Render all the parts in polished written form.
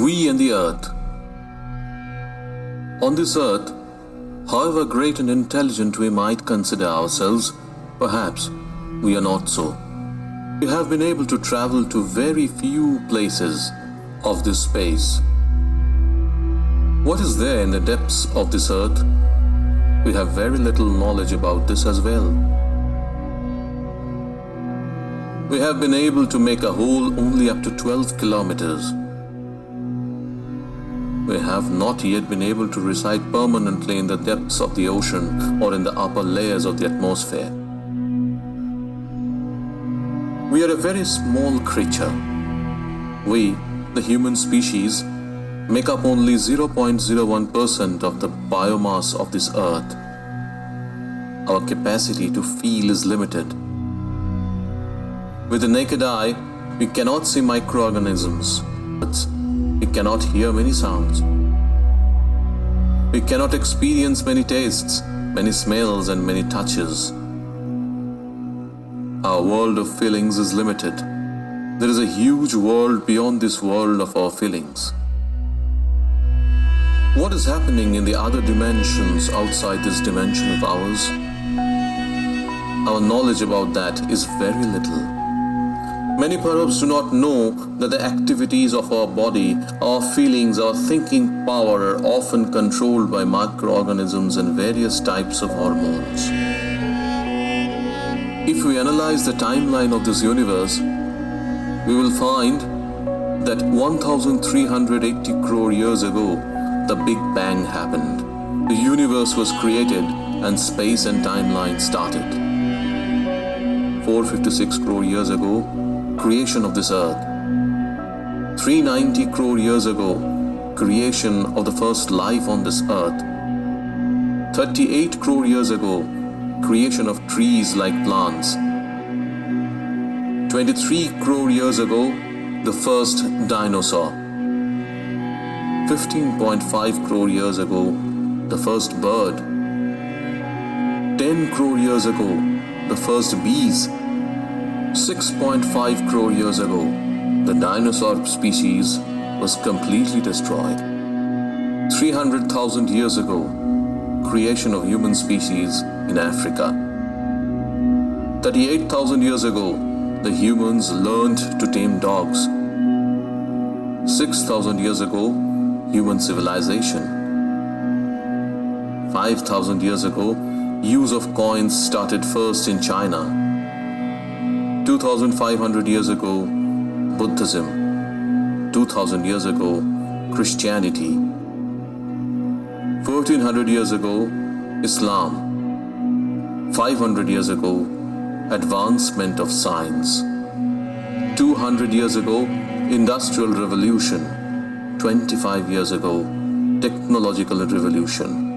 We and the earth. On this earth, however great and intelligent we might consider ourselves, perhaps we are not so. We have been able to travel to very few places of this space. What is there in the depths of this earth? We have very little knowledge about this as well. We have been able to make a hole only up to 12 kilometers. We have not yet been able to reside permanently in the depths of the ocean or in the upper layers of the atmosphere. We are a very small creature. We, the human species, make up only 0.01% of the biomass of this earth. Our capacity to feel is limited. With the naked eye, we cannot see microorganisms. We cannot hear many sounds. We cannot experience many tastes, many smells, and many touches. Our world of feelings is limited. There is a huge world beyond this world of our feelings. What is happening in the other dimensions outside this dimension of ours? Our knowledge about that is very little. Many perhaps do not know that the activities of our body, our feelings, our thinking power are often controlled by microorganisms and various types of hormones. If we analyze the timeline of this universe, we will find that 1380 crore years ago, the Big Bang happened. The universe was created and space and timeline started. 456 crore years ago, creation of this earth. 390 crore years ago, creation of the first life on this earth. 38 crore years ago, creation of trees like plants. 23 crore years ago, the first dinosaur. 15.5 crore years ago, the first bird. 10 crore years ago, the first bees. 6.5 crore years ago, the dinosaur species was completely destroyed. 300,000 years ago, creation of human species in Africa. 38,000 years ago, the humans learned to tame dogs. 6,000 years ago, human civilization. 5,000 years ago, use of coins started first in China. 2,500 years ago, Buddhism. 2,000 years ago, Christianity. 1,400 years ago, Islam. 500 years ago, advancement of science. 200 years ago, Industrial Revolution. 25 years ago, Technological Revolution.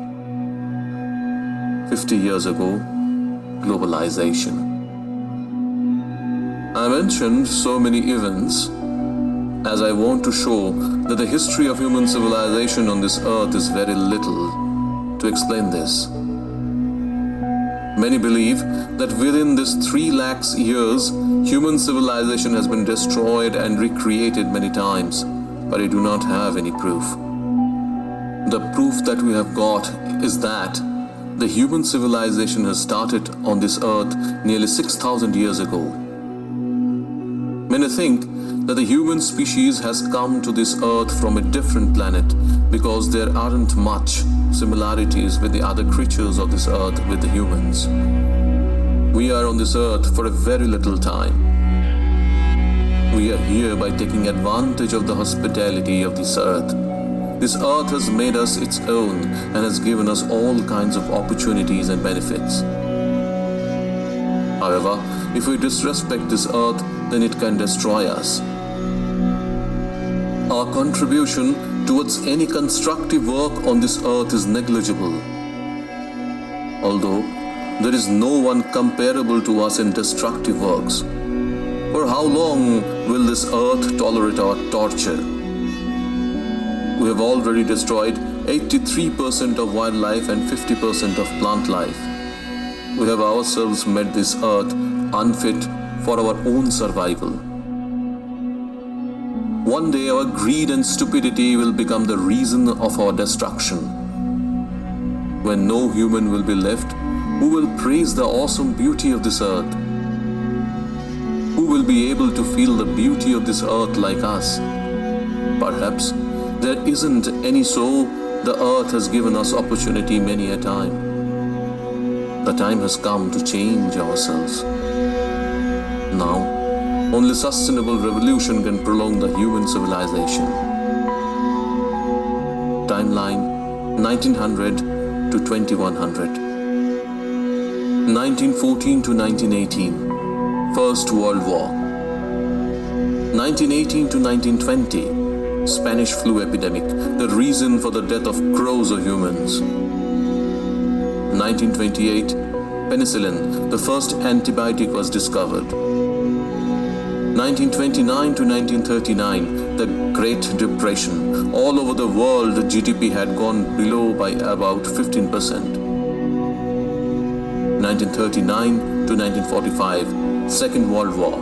50 years ago, globalization. I mentioned so many events as I want to show that the history of human civilization on this earth is very little to explain this. Many believe that within this 3 lakhs years, human civilization has been destroyed and recreated many times, but I do not have any proof. The proof that we have got is that the human civilization has started on this earth nearly 6,000 years ago. Many think that the human species has come to this earth from a different planet because there aren't much similarities with the other creatures of this earth with the humans. We are on this earth for a very little time. We are here by taking advantage of the hospitality of this earth. This earth has made us its own and has given us all kinds of opportunities and benefits. However, if we disrespect this earth, then it can destroy us. Our contribution towards any constructive work on this earth is negligible. Although there is no one comparable to us in destructive works. For how long will this earth tolerate our torture? We have already destroyed 83% of wildlife and 50% of plant life. We have ourselves made this earth unfit for our own survival. One day our greed and stupidity will become the reason of our destruction. When no human will be left, who will praise the awesome beauty of this earth? Who will be able to feel the beauty of this earth like us? Perhaps there isn't any, so the earth has given us opportunity many a time. The time has come to change ourselves. Now, only sustainable revolution can prolong the human civilization. Timeline 1900 to 2100. 1914 to 1918, First World War. 1918 to 1920, Spanish flu epidemic, the reason for the death of crores of humans. 1928, penicillin, the first antibiotic, was discovered. 1929 to 1939, the Great Depression. All over the world, the GDP had gone below by about 15%. 1939 to 1945, Second World War.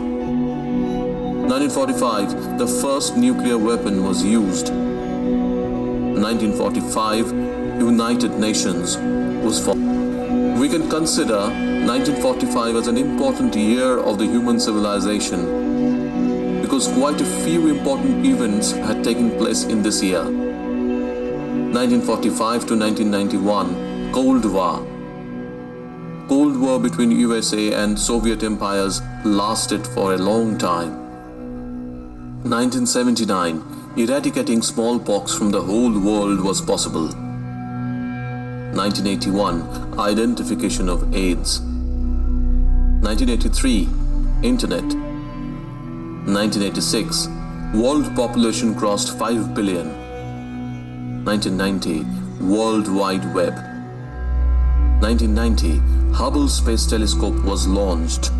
1945, the first nuclear weapon was used. 1945, United Nations was formed. We can consider 1945 as an important year of the human civilization because quite a few important events had taken place in this year. 1945 to 1991, Cold War. Cold War between USA and Soviet empires lasted for a long time. 1979, eradicating smallpox from the whole world was possible. 1981, identification of AIDS. 1983, Internet. 1986, world population crossed 5 billion. 1990, World Wide Web. 1990, Hubble Space Telescope was launched.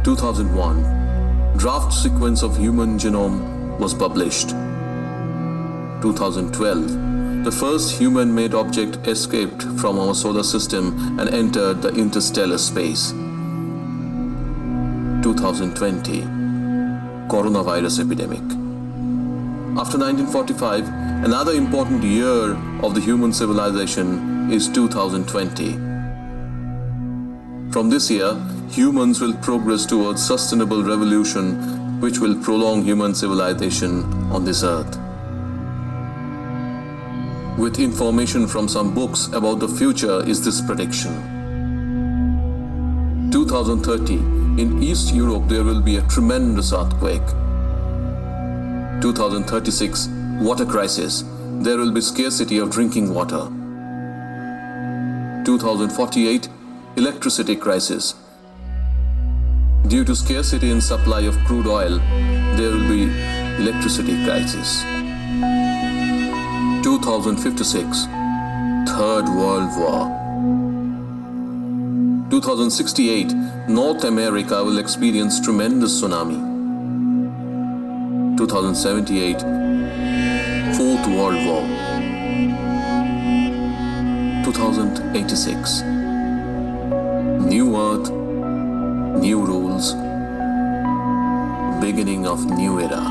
2001, draft sequence of human genome was published. 2012, the first human-made object escaped from our solar system and entered the interstellar space. 2020, coronavirus epidemic. After 1945, another important year of the human civilization is 2020. From this year, humans will progress towards sustainable revolution which will prolong human civilization on this earth. With information from some books about the future is this prediction. 2030, in East Europe there will be a tremendous earthquake. 2036, water crisis. There will be scarcity of drinking water. 2048, electricity crisis. Due to scarcity in supply of crude oil, there will be electricity crisis. 2056, Third World War. 2068, North America will experience tremendous tsunami. 2078, Fourth World War. 2086, New Earth, new rules, beginning of new era.